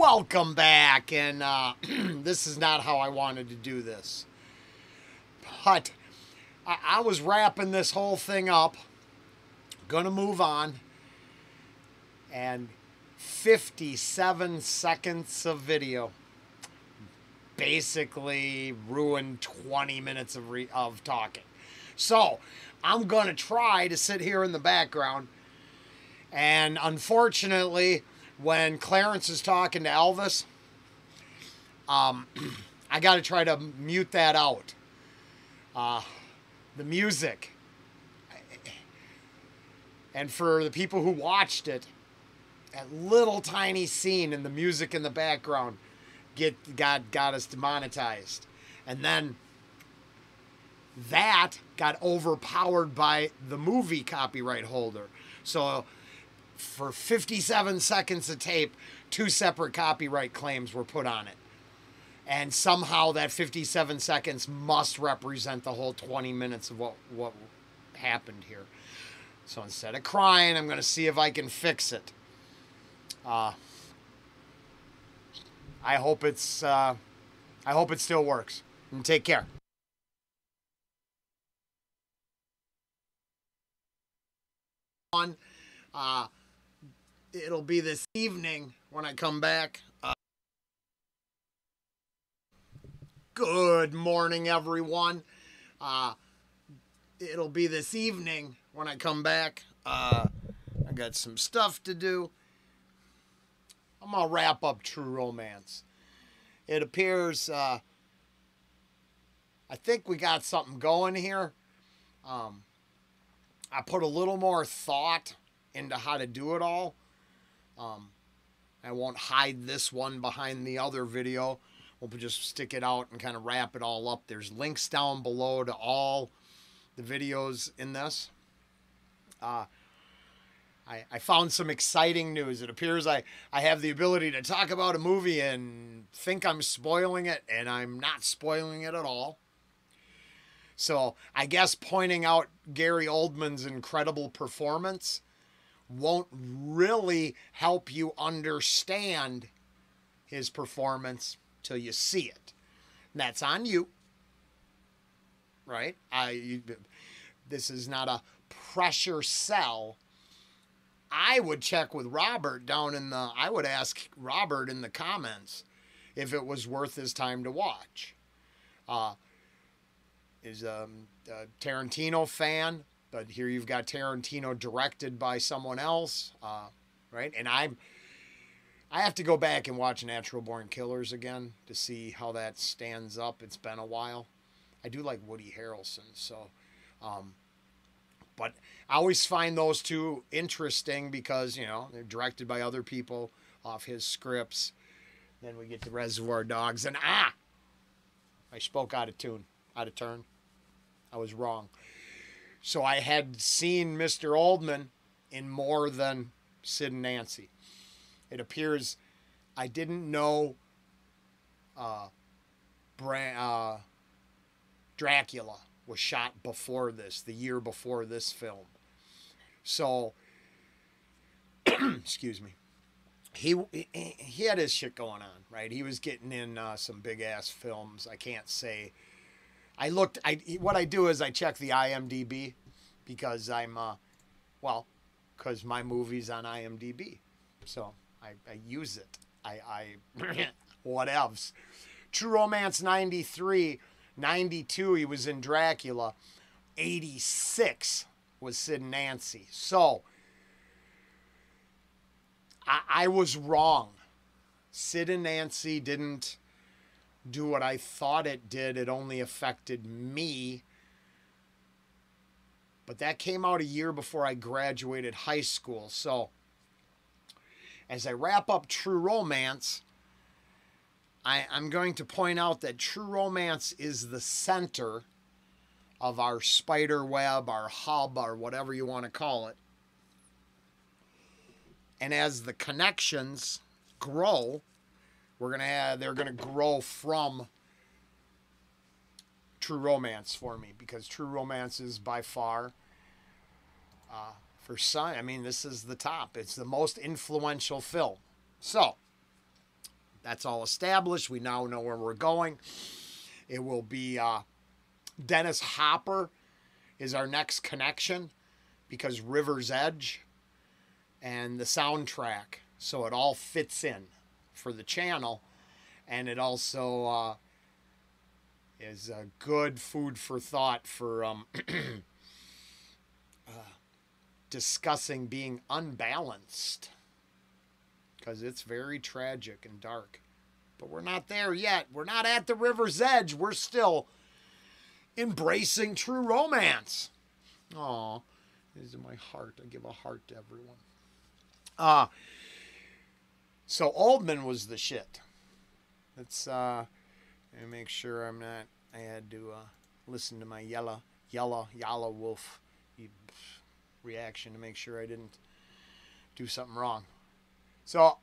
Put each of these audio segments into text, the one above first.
Welcome back, and this is not how I wanted to do this. But I was wrapping this whole thing up, gonna move on, and 57 seconds of video basically ruined 20 minutes of talking. So I'm gonna try to sit here in the background, and unfortunately, when Clarence is talking to Elvis, I got to try to mute that out. The music. And for the people who watched it, that little tiny scene and the music in the background got us demonetized. And then that got overpowered by the movie copyright holder. So for 57 seconds of tape, 2 separate copyright claims were put on it. And somehow that 57 seconds must represent the whole 20 minutes of what happened here. So instead of crying, I'm going to see if I can fix it. I hope it still works. And take care. It'll be this evening when I come back. Good morning, everyone. It'll be this evening when I come back. I got some stuff to do. I'm going to wrap up True Romance. It appears, I think we got something going here. I put a little more thought into how to do it all. I won't hide this one behind the other video. We'll just stick it out and kind of wrap it all up. There's links down below to all the videos in this. I found some exciting news. It appears I have the ability to talk about a movie and think I'm spoiling it, and I'm not spoiling it at all. So I guess pointing out Gary Oldman's incredible performance won't really help you understand his performance till you see it. And that's on you, right? This is not a pressure sell. I would check with Robert I would ask Robert in the comments if it was worth his time to watch. Is a Tarantino fan, but here you've got Tarantino directed by someone else, right? And I have to go back and watch Natural Born Killers again to see how that stands up. It's been a while. I do like Woody Harrelson, so, but I always find those two interesting because, you know, they're directed by other people off his scripts. Then we get to Reservoir Dogs, and I spoke out of turn. I was wrong. So I had seen Mr. Oldman in more than Sid and Nancy. It appears I didn't know Dracula was shot before this, the year before this film. So, excuse me. He had his shit going on, right? He was getting in some big-ass films. I can't say. What I do is I check the IMDb because because my movie's on IMDb. So I use it. Whatevs. True Romance 93, 92 he was in Dracula, 86 was Sid and Nancy. So I was wrong. Sid and Nancy didn't do what I thought it did. It only affected me. But that came out a year before I graduated high school. So as I wrap up True Romance, I'm going to point out that True Romance is the center of our spider web, our hub, or whatever you want to call it. And as the connections grow, they're gonna grow from True Romance for me, because True Romance is by far for some, I mean, this is the top. It's the most influential film. So That's all established. We now know where we're going. It will be Dennis Hopper is our next connection because River's Edge and the soundtrack. So it all fits in for the channel. And it also is a good food for thought for discussing being unbalanced. Because it's very tragic and dark. But we're not there yet. We're not at the river's edge. We're still embracing true romance. Aw, this is my heart. I give a heart to everyone. So Oldman was the shit. Let's make sure I'm not. I had to listen to my yalla wolf reaction to make sure I didn't do something wrong. So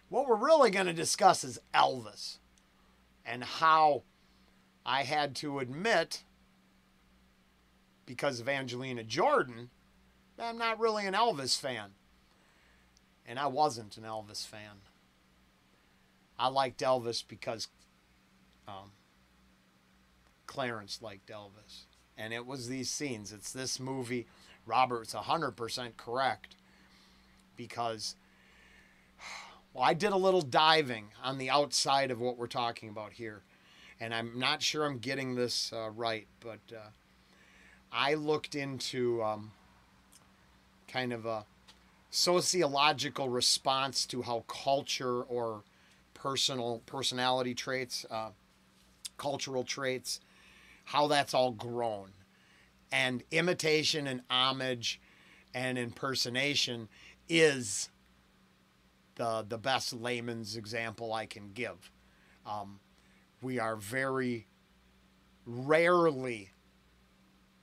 what we're really going to discuss is Elvis and how I had to admit, because of Angelina Jordan, that I'm not really an Elvis fan. And I wasn't an Elvis fan. I liked Elvis because Clarence liked Elvis. And it was these scenes. It's this movie. Robert's 100% correct. Because, well, I did a little diving on the outside of what we're talking about here. And I'm not sure I'm getting this right. But I looked into kind of a sociological response to how culture or personality traits, cultural traits, how that's all grown. And imitation and homage and impersonation is the best layman's example I can give. We are very rarely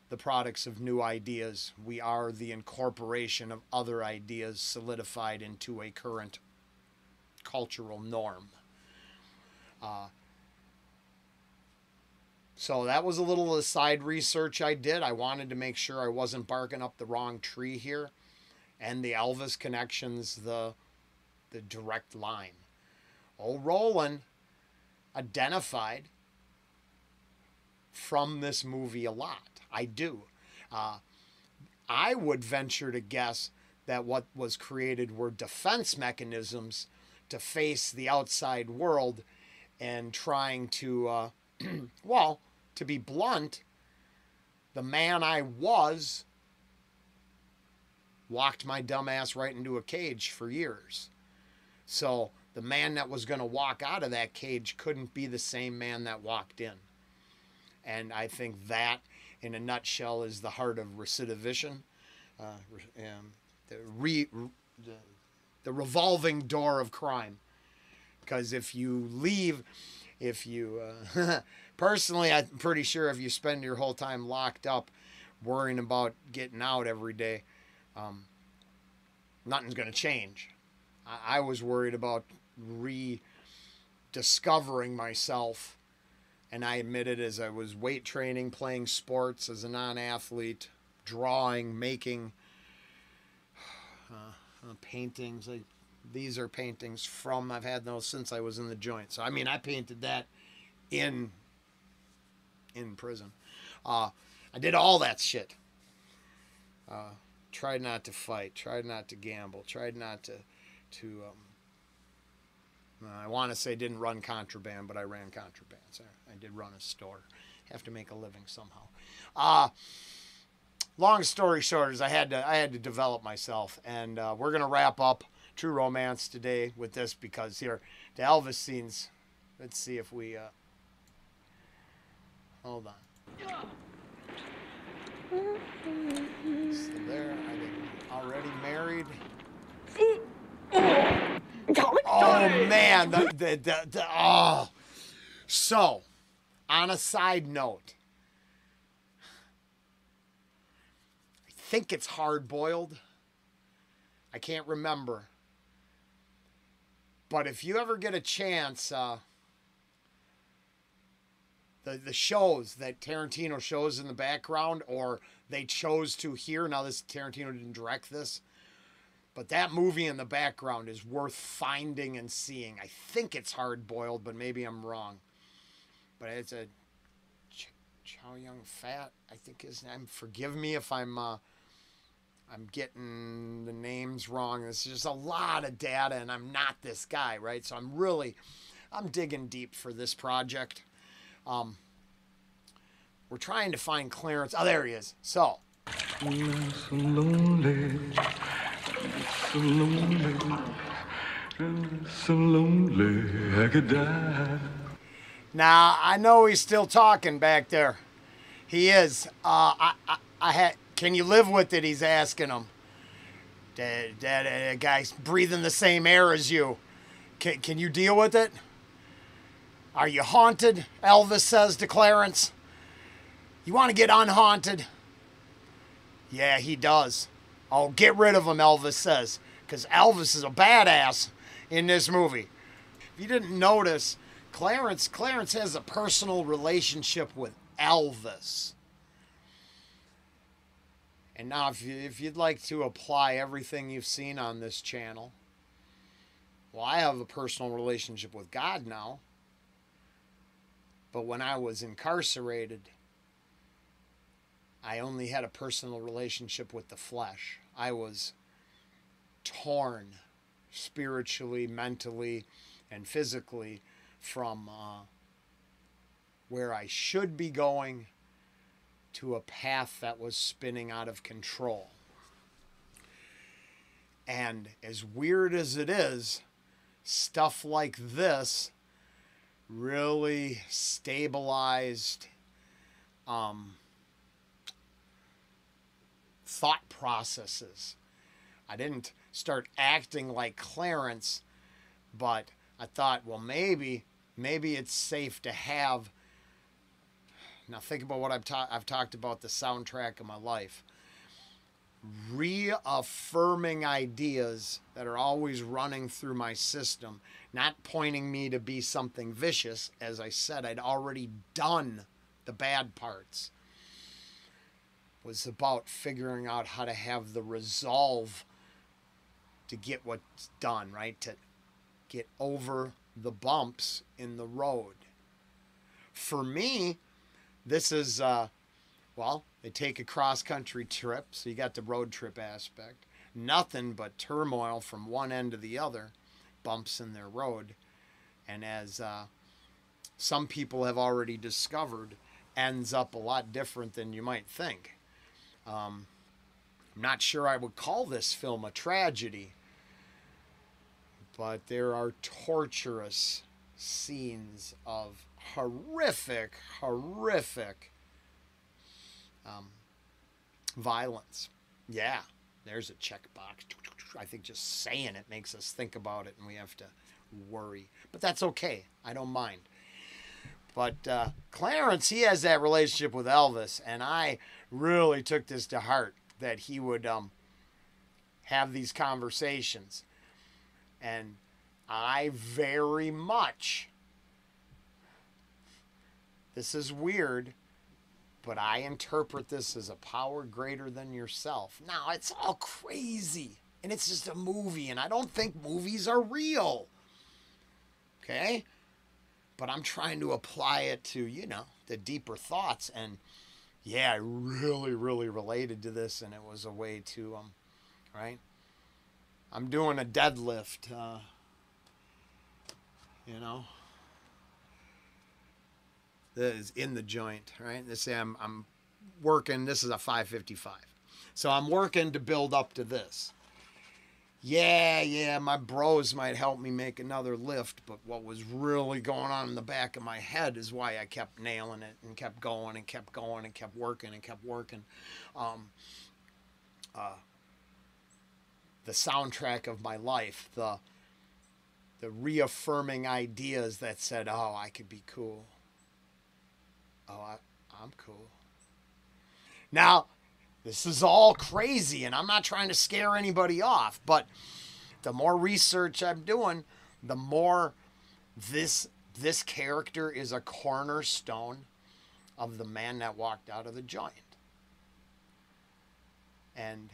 the products of new ideas. We are the incorporation of other ideas solidified into a current cultural norm. So that was a little of the side research I did. I wanted to make sure I wasn't barking up the wrong tree here. And the Elvis connection's the direct line. Old Rollen identified from this movie a lot. I do. I would venture to guess that what was created were defense mechanisms to face the outside world and trying to, well, to be blunt, the man I was locked my dumb ass right into a cage for years. So the man that was going to walk out of that cage couldn't be the same man that walked in. And I think that, in a nutshell, is the heart of recidivism. The revolving door of crime. Because if you leave, personally, I'm pretty sure if you spend your whole time locked up worrying about getting out every day, nothing's going to change. I was worried about rediscovering myself, and I admitted as I was weight training, playing sports as a non-athlete, drawing, making paintings. These are paintings from, I've had those since I was in the joint. So, I mean, I painted that in prison. I did all that shit. Tried not to fight, tried not to gamble, tried not to I want to say didn't run contraband, but I ran contraband. So I did run a store. Have to make a living somehow. Long story short is I had to develop myself, and we're gonna wrap up True Romance today with this because here the Elvis scenes. Let's see if we hold on. Still there? I think already married. Oh man, oh. So, on a side note, I think it's hard boiled. I can't remember. But if you ever get a chance, the shows that Tarantino shows in the background, or they chose to here, now this Tarantino didn't direct this, But that movie in the background is worth finding and seeing. I think it's Hard Boiled, but maybe I'm wrong. But it's a Chow Yun Fat, I think his name. Forgive me if I'm getting the names wrong. There's just a lot of data, and I'm not this guy, right? So I'm digging deep for this project. We're trying to find Clarence. Oh, there he is. So. So lonely, so lonely, so lonely, I could die. Now, I know he's still talking back there. He is. Can you live with it? He's asking him. That guy's breathing the same air as you. Can you deal with it? Are you haunted? Elvis says to Clarence. You want to get unhaunted? Yeah, he does. Oh, get rid of him, Elvis says. Because Elvis is a badass in this movie. If you didn't notice, Clarence has a personal relationship with Elvis. And now if you'd like to apply everything you've seen on this channel, well, I have a personal relationship with God now. But when I was incarcerated, I only had a personal relationship with the flesh. I was torn spiritually, mentally, and physically from where I should be going to a path that was spinning out of control. And as weird as it is, stuff like this really stabilized thought processes. I didn't start acting like Clarence, but I thought, well, maybe it's safe to have. Now think about what I've talked about, the soundtrack of my life. Reaffirming ideas that are always running through my system, not pointing me to be something vicious. As I said, I'd already done the bad parts. Was about figuring out how to have the resolve to get what's done, right? To get over the bumps in the road. For me, this is, well, they take a cross-country trip, so you got the road trip aspect. Nothing but turmoil from one end to the other, bumps in their road. And as some people have already discovered, ends up a lot different than you might think. I'm not sure I would call this film a tragedy, but there are torturous scenes of horrific violence. Yeah, there's a checkbox. I think just saying it makes us think about it and we have to worry. But that's okay. I don't mind. But Clarence, he has that relationship with Elvis, and I really took this to heart, that he would have these conversations. And I very much, this is weird, but I interpret this as a power greater than yourself. Now, it's all crazy, and it's just a movie, and I don't think movies are real. Okay? But I'm trying to apply it to, you know, the deeper thoughts. And yeah, I really related to this, and it was a way to, right? I'm doing a deadlift, you know. That is in the joint, right? Let's say I'm working, this is a 555. So I'm working to build up to this. Yeah, my bros might help me make another lift, but what was really going on in the back of my head is why I kept nailing it and kept going and kept going and kept working and kept working. The soundtrack of my life, the reaffirming ideas that said, oh, I could be cool. Oh, I'm cool. Now, this is all crazy, and I'm not trying to scare anybody off, but the more research I'm doing, the more this character is a cornerstone of the man that walked out of the joint. And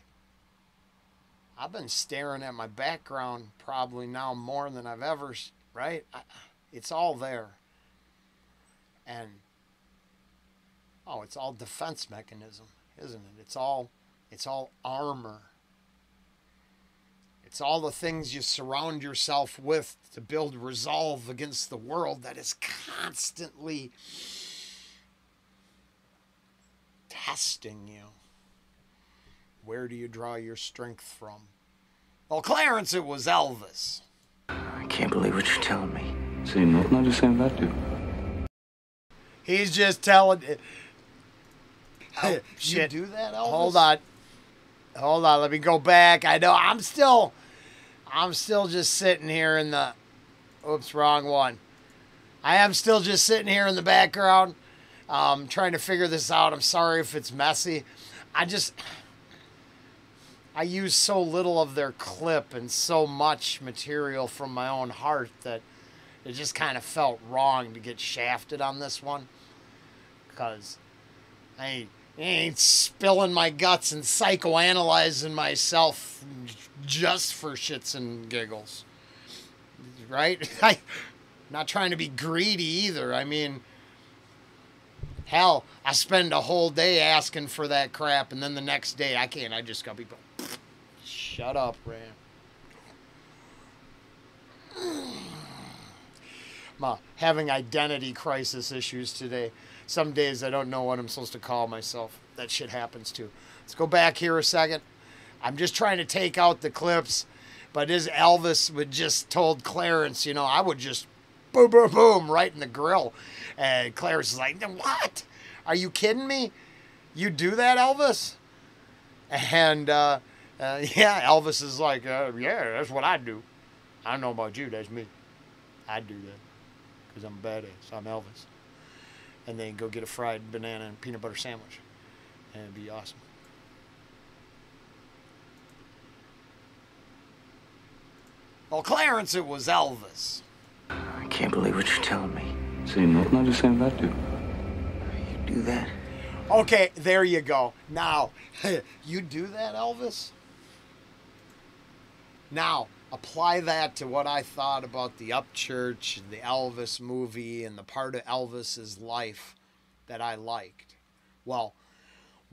I've been staring at my background probably now more than I've ever, right? It's all there. And, oh, it's all defense mechanism, isn't it? It's all armor. It's all the things you surround yourself with to build resolve against the world that is constantly testing you. Where do you draw your strength from? Well, Clarence, it was Elvis. I can't believe what you're telling me. See, nothing I just saying about you. He's just telling it. Shit. You do that, Elvis? Hold on. Let me go back. I know I'm still just sitting here in the. Oops, wrong one. I am still just sitting here in the background, trying to figure this out. I'm sorry if it's messy. I use so little of their clip and so much material from my own heart that it just kind of felt wrong to get shafted on this one. Because I ain't spilling my guts and psychoanalyzing myself just for shits and giggles. Right? I'm not trying to be greedy either. I mean, hell, I spend a whole day asking for that crap, and then the next day I can't. I just got people. Shut up, Ram. I'm having identity crisis issues today. Some days I don't know what I'm supposed to call myself. That shit happens too. Let's go back here a second. I'm just trying to take out the clips, but as Elvis would just told Clarence, you know, I would just boom, boom, boom, right in the grill. And Clarence is like, what? Are you kidding me? You do that, Elvis? And, yeah, Elvis is like, yeah, that's what I do. I don't know about you, that's me. I do that because I'm a badass. I'm Elvis. And then go get a fried banana and peanut butter sandwich. And it'd be awesome. Well, Clarence, it was Elvis. I can't believe what you're telling me. See, nothing I just saying about you. You do that? Okay, there you go. Now, you do that, Elvis? Now, apply that to what I thought about the Upchurch, the Elvis movie, and the part of Elvis's life that I liked. Well,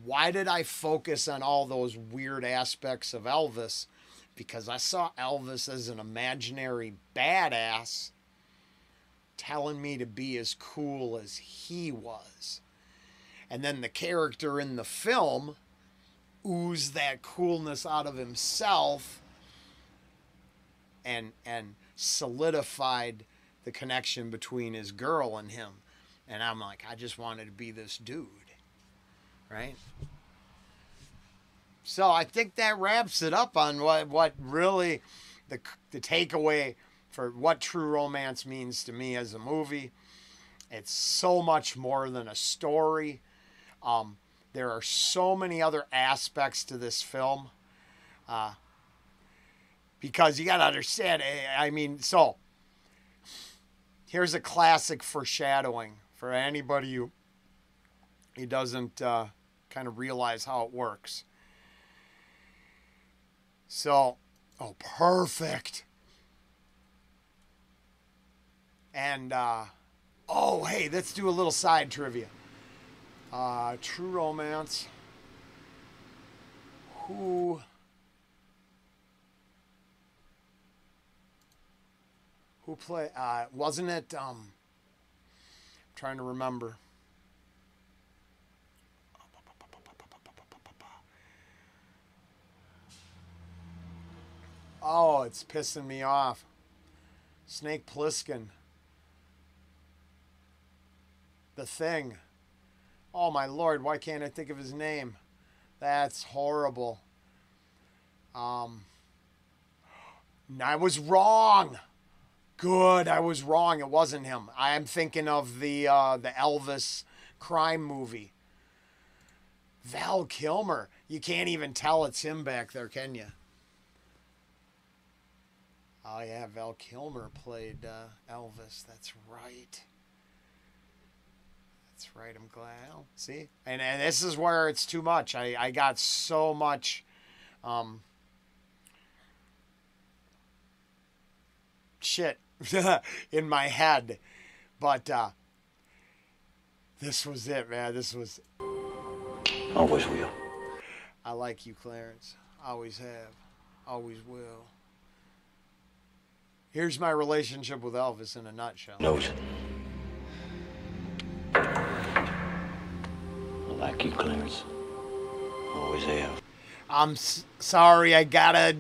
why did I focus on all those weird aspects of Elvis? Because I saw Elvis as an imaginary badass telling me to be as cool as he was. And then the character in the film oozed that coolness out of himself and solidified the connection between his girl and him. And I'm like, I just wanted to be this dude, right? So I think that wraps it up on what really the takeaway for what True Romance means to me as a movie. It's so much more than a story. There are so many other aspects to this film. Because you got to understand, I mean, so here's a classic foreshadowing for anybody who doesn't kind of realize how it works. So, oh, perfect. And, oh, hey, let's do a little side trivia. True Romance. Who played, wasn't it, I'm trying to remember. Oh, it's pissing me off. Snake Plissken. The Thing. Oh, my Lord, why can't I think of his name? That's horrible. I was wrong. Good, I was wrong. It wasn't him. I am thinking of the Elvis crime movie. Val Kilmer. You can't even tell it's him back there, can you? Oh, yeah, Val Kilmer played Elvis. That's right. That's right. I'm glad. See? And this is where it's too much. I got so much shit in my head. But this was it, man. This was... Always will. I like you, Clarence. Always have. Always will. Here's my relationship with Elvis in a nutshell. Knows it. I like you, Clarence. Always have. I'm sorry. I gotta...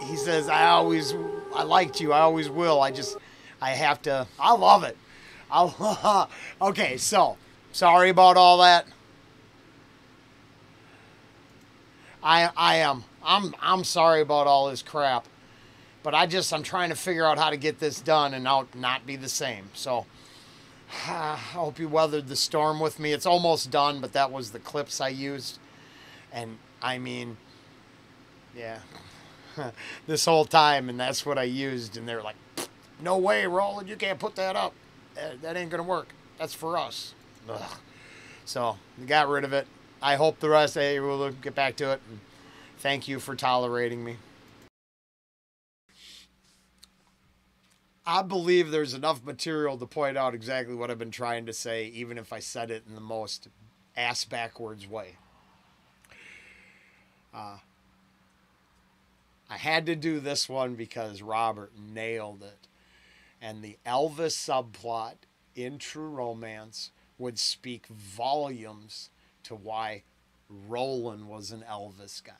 He says, I liked you. I always will. I have to... I love it. Okay, so... Sorry about all that. I am. I'm sorry about all this crap. But I'm trying to figure out how to get this done and not be the same. So, I hope you weathered the storm with me. It's almost done, but that was the clips I used. And, I mean, yeah. This whole time, and that's what I used. And they're like, no way, Rollen, you can't put that up. That ain't going to work. That's for us. Ugh. So, we got rid of it. I hope the rest, hey, we'll get back to it. And thank you for tolerating me. I believe there's enough material to point out exactly what I've been trying to say, even if I said it in the most ass-backwards way. I had to do this one because Robert nailed it. And the Elvis subplot in True Romance would speak volumes to why Rollen was an Elvis guy.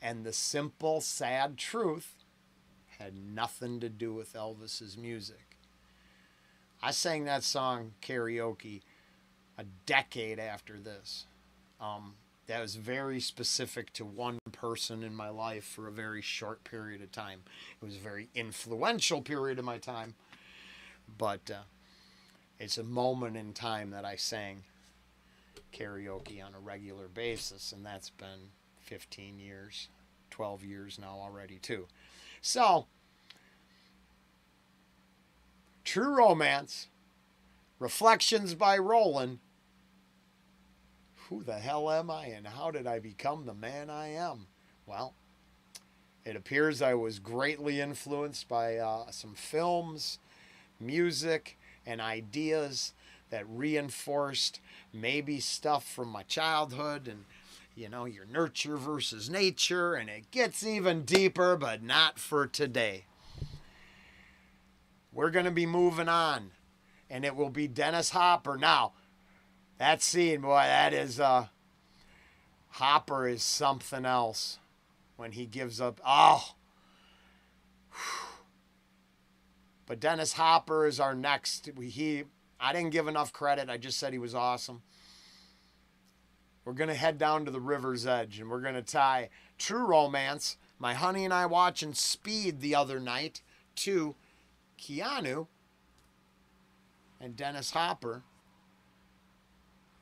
And the simple, sad truth had nothing to do with Elvis's music. I sang that song karaoke a decade after this. That was very specific to one person in my life for a very short period of time. It was a very influential period of my time. But it's a moment in time that I sang karaoke on a regular basis, and that's been 15 years, 12 years now already too. So, True Romance, Reflections by Rollen. Who the hell am I, and how did I become the man I am? Well, it appears I was greatly influenced by some films, music, and ideas that reinforced maybe stuff from my childhood and, you know, your nurture versus nature, and it gets even deeper, but not for today. We're going to be moving on, and it will be Dennis Hopper. Now, that scene, boy, that is, Hopper is something else when he gives up. Oh. But Dennis Hopper is our next. I didn't give enough credit. I just said he was awesome. We're going to head down to the river's edge, and we're going to tie True Romance, my honey and I watching Speed the other night, to Keanu and Dennis Hopper.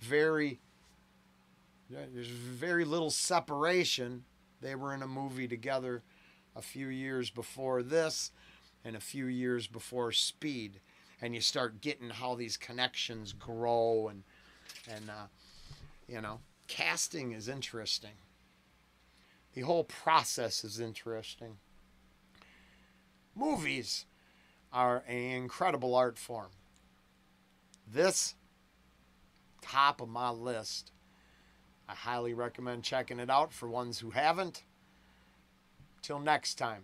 There's very little separation. They were in a movie together a few years before this and a few years before Speed. And you start getting how these connections grow, and you know, casting is interesting. The whole process is interesting. Movies are an incredible art form. This, top of my list. I highly recommend checking it out for ones who haven't. Till next time,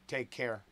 take care.